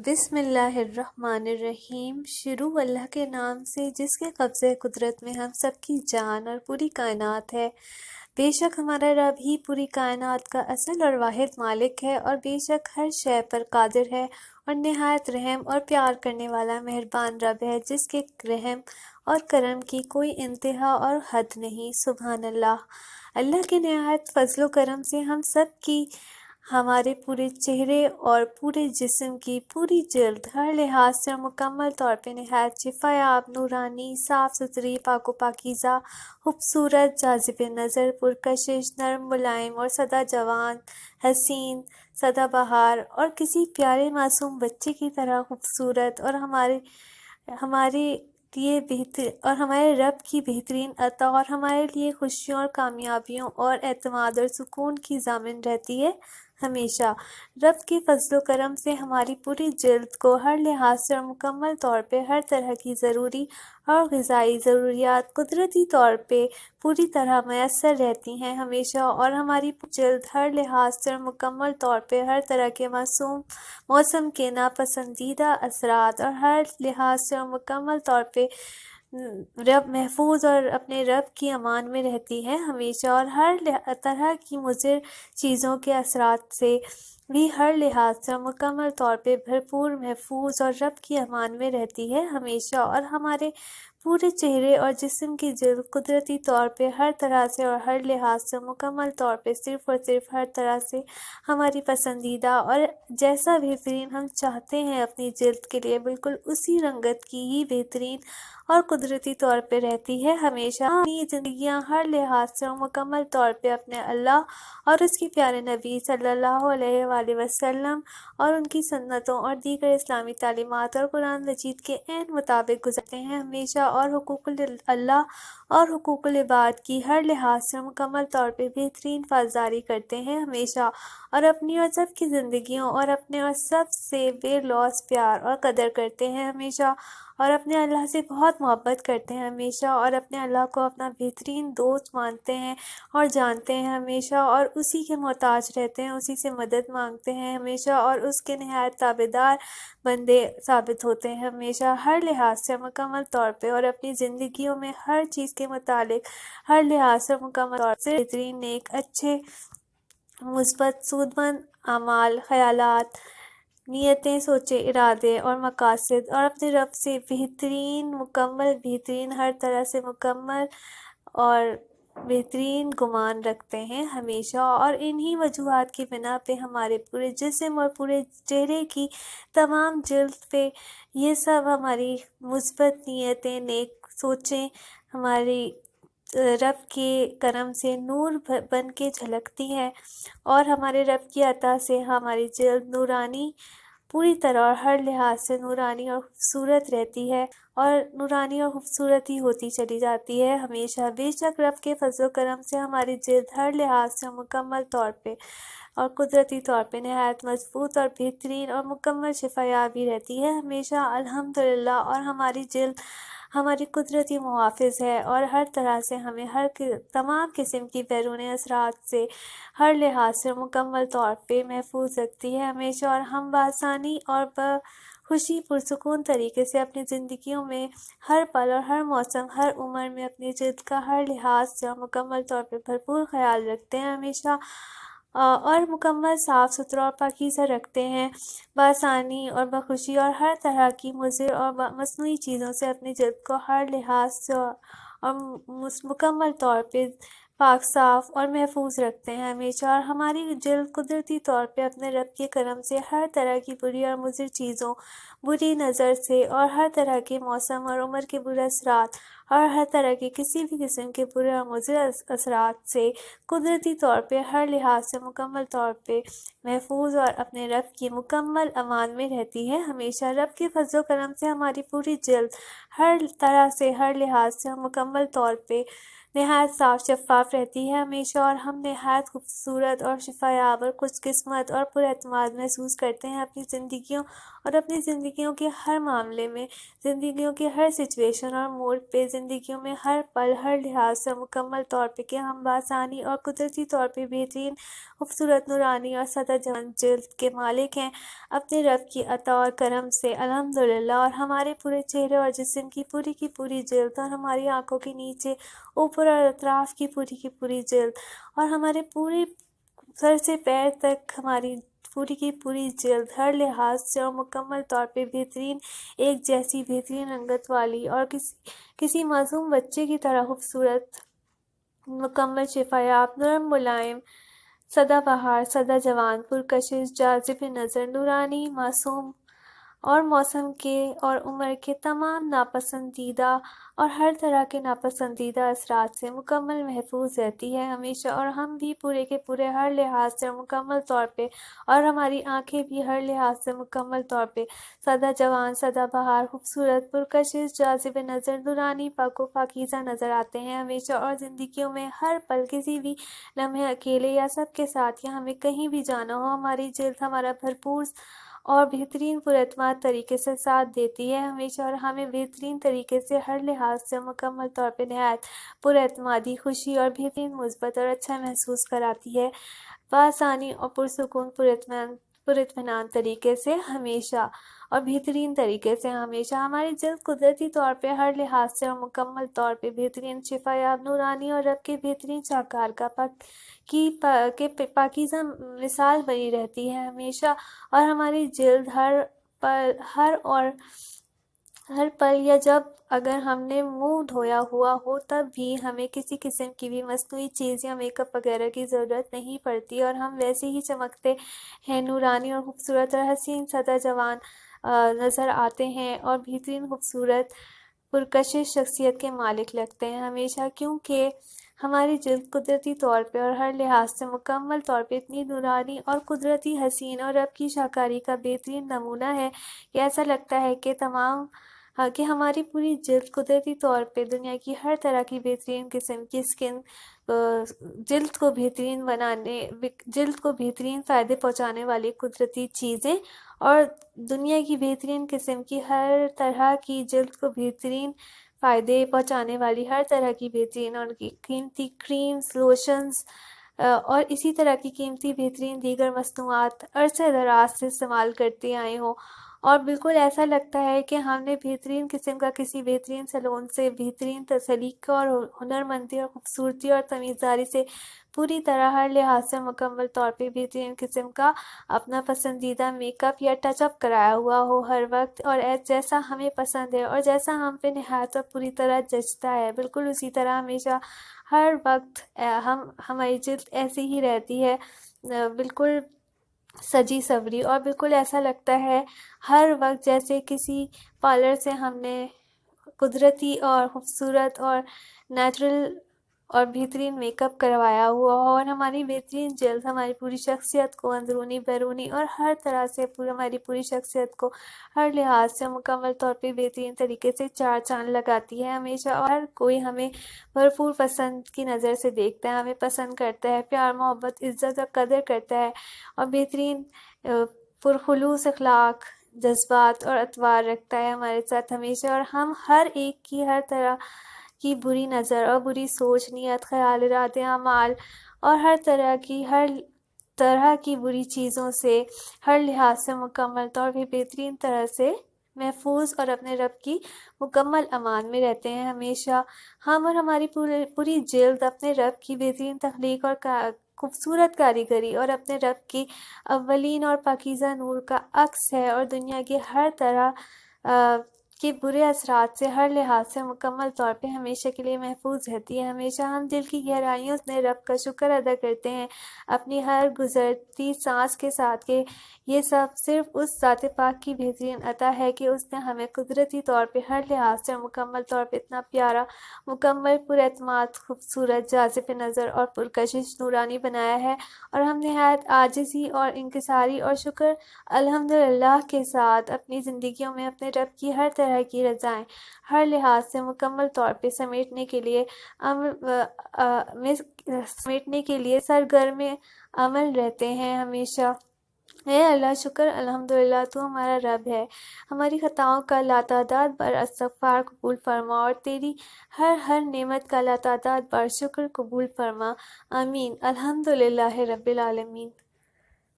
بسم اللہ الرحمن الرحیم۔ شروع اللہ کے نام سے جس کے قبضہ قدرت میں ہم سب کی جان اور پوری کائنات ہے۔ بے شک ہمارا رب ہی پوری کائنات کا اصل اور واحد مالک ہے، اور بے شک ہر شے پر قادر ہے، اور نہایت رحم اور پیار کرنے والا مہربان رب ہے، جس کے رحم اور کرم کی کوئی انتہا اور حد نہیں۔ سبحان اللہ۔ اللہ کے نہایت فضل و کرم سے ہم سب کی، ہمارے پورے چہرے اور پورے جسم کی پوری جلد ہر لحاظ سے اور مکمل طور پہ نہایت شفا یاب، نورانی، صاف ستھری، پاک و پاکیزہ، خوبصورت، جاذب نظر، پرکشش، نرم، ملائم اور سدا جوان، حسین، سدا بہار اور کسی پیارے معصوم بچے کی طرح خوبصورت، اور ہمارے رب کی بہترین عطا اور ہمارے لیے خوشیوں اور کامیابیوں اور اعتماد اور سکون کی ضامن رہتی ہے ہمیشہ۔ رب کے فضل و کرم سے ہماری پوری جلد کو ہر لحاظ سے اور مکمل طور پہ ہر طرح کی ضروری اور غذائی ضروریات قدرتی طور پہ پوری طرح میسر رہتی ہیں ہمیشہ، اور ہماری جلد ہر لحاظ سے اور مکمل طور پہ ہر طرح کے موسم کے ناپسندیدہ اثرات اور ہر لحاظ سے اور مکمل طور پہ رب محفوظ اور اپنے رب کی امان میں رہتی ہے ہمیشہ، اور ہر طرح کی مضر چیزوں کے اثرات سے بھی ہر لحاظ سے اور مکمل طور پہ بھرپور محفوظ اور رب کی امان میں رہتی ہے ہمیشہ، اور ہمارے پورے چہرے اور جسم کی جلد قدرتی طور پہ ہر طرح سے اور ہر لحاظ سے مکمل طور پہ صرف اور صرف ہر طرح سے ہماری پسندیدہ اور جیسا بہترین ہم چاہتے ہیں اپنی جلد کے لیے بالکل اسی رنگت کی ہی بہترین اور قدرتی طور پہ رہتی ہے ہمیشہ۔ اپنی زندگیاں ہر لحاظ سے اور مکمل طور پہ اپنے اللہ اور اس کے پیارے نبی صلی اللہ علیہ وآلہ وسلم اور ان کی سنتوں اور دیگر اسلامی تعلیمات اور قرآن مجید کے عین مطابق گزارتے ہیں ہمیشہ، اور حقوق اللہ اور حقوق العباد کی ہر لحاظ سے مکمل طور پہ بہترین پاسداری کرتے ہیں ہمیشہ، اور اپنی اور سب کی زندگیوں اور اپنے اور سب سے بے لوث پیار اور قدر کرتے ہیں ہمیشہ، اور اپنے اللہ سے بہت محبت کرتے ہیں ہمیشہ، اور اپنے اللہ کو اپنا بہترین دوست مانتے ہیں اور جانتے ہیں ہمیشہ، اور اسی کے محتاج رہتے ہیں، اسی سے مدد مانگتے ہیں ہمیشہ، اور اس کے نہایت تابعدار بندے ثابت ہوتے ہیں ہمیشہ ہر لحاظ سے مکمل طور پہ، اور اپنی زندگیوں میں ہر چیز کے متعلق ہر لحاظ سے مکمل طور سے بہترین، نیک، اچھے، مثبت، سودمند اعمال، خیالات، نیتیں، سوچے، ارادے اور مقاصد، اور اپنے رب سے بہترین ہر طرح سے مکمل اور بہترین گمان رکھتے ہیں ہمیشہ، اور انہی وجوہات کی بنا پہ ہمارے پورے جسم اور پورے چہرے کی تمام جلد پہ یہ سب ہماری مثبت نیتیں، نیک سوچیں ہماری رب کے کرم سے نور بن کے جھلکتی ہیں، اور ہمارے رب کی عطا سے ہماری جلد نورانی، پوری طرح اور ہر لحاظ سے نورانی اور خوبصورت رہتی ہے، اور نورانی اور خوبصورت ہی ہوتی چلی جاتی ہے ہمیشہ۔ بے شک رب کے فضل و کرم سے ہماری جلد ہر لحاظ سے مکمل طور پہ اور قدرتی طور پہ نہایت مضبوط اور بہترین اور مکمل شفا یابی رہتی ہے ہمیشہ الحمدللہ، اور ہماری جلد ہماری قدرتی محافظ ہے، اور ہر طرح سے ہمیں تمام قسم کی بیرونی اثرات سے ہر لحاظ سے مکمل طور پہ محفوظ رکھتی ہے ہمیشہ، اور ہم بآسانی اور بخوشی پرسکون طریقے سے اپنی زندگیوں میں ہر پل اور ہر موسم، ہر عمر میں اپنی جلد کا ہر لحاظ سے مکمل طور پہ بھرپور خیال رکھتے ہیں ہمیشہ، اور مکمل صاف ستھرا اور پاکیزہ رکھتے ہیں بآسانی اور بخوشی، اور ہر طرح کی مضر اور مصنوعی چیزوں سے اپنی جلد کو ہر لحاظ سے اور مکمل طور پہ پاک صاف اور محفوظ رکھتے ہیں ہمیشہ، اور ہماری جلد قدرتی طور پہ اپنے رب کے کرم سے ہر طرح کی بری اور مضر چیزوں، بری نظر سے، اور ہر طرح کے موسم اور عمر کے برے اثرات، اور ہر طرح کے کسی بھی قسم کے برے اور مضر اثرات سے قدرتی طور پہ ہر لحاظ سے مکمل طور پہ محفوظ اور اپنے رب کی مکمل امان میں رہتی ہے ہمیشہ۔ رب کے فضل و کرم سے ہماری پوری جلد ہر طرح سے ہر لحاظ سے مکمل طور پہ نہایت صاف شفاف رہتی ہے ہمیشہ، اور ہم نہایت خوبصورت اور شفا یاب اور خوش قسمت اور پر اعتماد محسوس کرتے ہیں اپنی زندگیوں اور اپنی زندگیوں کے ہر معاملے میں، زندگیوں کے ہر سچویشن اور موڑ پہ، زندگیوں میں ہر پل، ہر لحاظ سے مکمل طور پہ کہ ہم بآسانی اور قدرتی طور پہ بہترین، خوبصورت، نورانی اور سادہ جوان جلد کے مالک ہیں اپنے رب کی عطا اور کرم سے الحمدللہ۔ اور ہمارے پورے چہرے اور جسم کی پوری جلد، اور ہماری آنکھوں کے نیچے، اوپر اور اطراف کی پوری جلد، اور ہمارے پورے سر سے پیر تک ہماری پوری جلد ہر لحاظ سے اور مکمل طور پہ بہترین، ایک جیسی بہترین رنگت والی اور کسی معصوم بچے کی طرح خوبصورت، مکمل شفا یاب، نرم ملائم، سدا بہار، سدا جوان، پرکشش، جاذب نظر، نورانی، معصوم، اور موسم کے اور عمر کے تمام ناپسندیدہ اور ہر طرح کے ناپسندیدہ اثرات سے مکمل محفوظ رہتی ہے ہمیشہ، اور ہم بھی پورے کے پورے ہر لحاظ سے مکمل طور پہ، اور ہماری آنکھیں بھی ہر لحاظ سے مکمل طور پہ سدا جوان، سدا بہار، خوبصورت، پرکشش، جاذب نظر، نورانی، پاک و پاکیزہ نظر آتے ہیں ہمیشہ، اور زندگیوں میں ہر پل، کسی بھی لمحے، اکیلے یا سب کے ساتھ، یا ہمیں کہیں بھی جانا ہو، ہماری جلد ہمارا بھرپور اور بہترین پراعتماد طریقے سے ساتھ دیتی ہے ہمیشہ، اور ہمیں بہترین طریقے سے ہر لحاظ سے مکمل طور پہ نہایت پراعتمادی، خوشی اور بہترین مثبت اور اچھا محسوس کراتی ہے بآسانی اور پرسکون، پراطمینان طریقے سے ہمیشہ، اور بہترین طریقے سے ہمیشہ۔ ہماری جلد قدرتی طور پہ ہر لحاظ سے اور مکمل طور پہ بہترین، شفا یاب، نورانی اور رب کے بہترین شاہکار کا پاکیزہ مثال بنی رہتی ہے ہمیشہ، اور ہماری جلد ہر پل یا جب اگر ہم نے منہ دھویا ہوا ہو تب بھی ہمیں کسی قسم کی بھی مصنوعی چیز یا میک اپ وغیرہ کی ضرورت نہیں پڑتی، اور ہم ویسے ہی چمکتے ہیں، نورانی اور خوبصورت اور حسین، سدا جوان نظر آتے ہیں، اور بہترین، خوبصورت، پرکشش شخصیت کے مالک لگتے ہیں ہمیشہ، کیونکہ ہماری جلد قدرتی طور پہ اور ہر لحاظ سے مکمل طور پہ اتنی نورانی اور قدرتی، حسین اور رب کی شاہکاری کا بہترین نمونہ ہے کہ ایسا لگتا ہے کہ ہماری پوری جلد قدرتی طور پہ دنیا کی ہر طرح کی بہترین قسم کی جلد کو بہترین فائدے پہنچانے والی قدرتی چیزیں، اور دنیا کی بہترین قسم کی ہر طرح کی جلد کو بہترین فائدے پہنچانے والی ہر طرح کی بہترین اور قیمتی کریمز، لوشنز اور اسی طرح کی قیمتی بہترین دیگر مصنوعات عرصہ دراز سے استعمال کرتے آئے ہوں، اور بالکل ایسا لگتا ہے کہ ہم نے بہترین قسم کا کسی بہترین سیلون سے بہترین سلیقہ اور ہنرمندی اور خوبصورتی اور تمیزداری سے پوری طرح ہر لحاظ سے مکمل طور پہ بہترین قسم کا اپنا پسندیدہ میک اپ یا ٹچ اپ کرایا ہوا ہو ہر وقت، اور جیسا ہمیں پسند ہے اور جیسا ہم پہ نہایت اور پوری طرح جچتا ہے، بالکل اسی طرح ہمیشہ ہر وقت ہماری جلد ایسی ہی رہتی ہے، بالکل سجی سوری، اور بالکل ایسا لگتا ہے ہر وقت جیسے کسی پارلر سے ہم نے قدرتی اور خوبصورت اور نیچرل اور بہترین میک اپ کروایا ہوا ہو، اور ہماری بہترین جلد ہماری پوری شخصیت کو اندرونی بیرونی اور ہر طرح سے ہماری پوری شخصیت کو ہر لحاظ سے مکمل طور پہ بہترین طریقے سے چار چاند لگاتی ہے ہمیشہ، اور ہر کوئی ہمیں بھرپور پسند کی نظر سے دیکھتا ہے، ہمیں پسند کرتا ہے، پیار، محبت، عزت اور قدر کرتا ہے، اور بہترین پرخلوص اخلاق، جذبات اور اطوار رکھتا ہے ہمارے ساتھ ہمیشہ، اور ہم ہر ایک کی ہر طرح کی بری نظر اور بری سوچ، نیت، خیال، ارادے، اعمال اور ہر طرح کی بری چیزوں سے ہر لحاظ سے مکمل طور پہ بہترین طرح سے محفوظ اور اپنے رب کی مکمل امان میں رہتے ہیں ہمیشہ۔ ہم اور ہماری پوری جلد اپنے رب کی بہترین تخلیق اور خوبصورت کاریگری اور اپنے رب کی اولین اور پاکیزہ نور کا عکس ہے، اور دنیا کے ہر طرح کے برے اثرات سے ہر لحاظ سے مکمل طور پہ ہمیشہ کے لیے محفوظ رہتی ہے ہمیشہ۔ ہم دل کی گہرائیوں سے رب کا شکر ادا کرتے ہیں اپنی ہر گزرتی سانس کے ساتھ کہ یہ سب صرف اس ذات پاک کی بہترین عطا ہے کہ اس نے ہمیں قدرتی طور پہ ہر لحاظ سے مکمل طور پہ اتنا پیارا، مکمل پراعتماد، خوبصورت، جاذب نظر اور پرکشش، نورانی بنایا ہے، اور ہم نہایت عاجزی اور انکساری اور شکر الحمدللہ کے ساتھ اپنی زندگیوں میں اپنے رب کی ہر طرح کی رضائیں ہر لحاظ سے مکمل طور پہ سمیٹنے کے لیے سرگرم عمل رہتے ہیں ہمیشہ۔ اے اللہ شکر الحمدللہ تو ہمارا رب ہے، ہماری خطاؤں کا لاتعداد بر استغفار قبول فرما اور تیری ہر نعمت کا لاتعداد بر شکر قبول فرما، آمین۔ الحمدللہ رب العالمین۔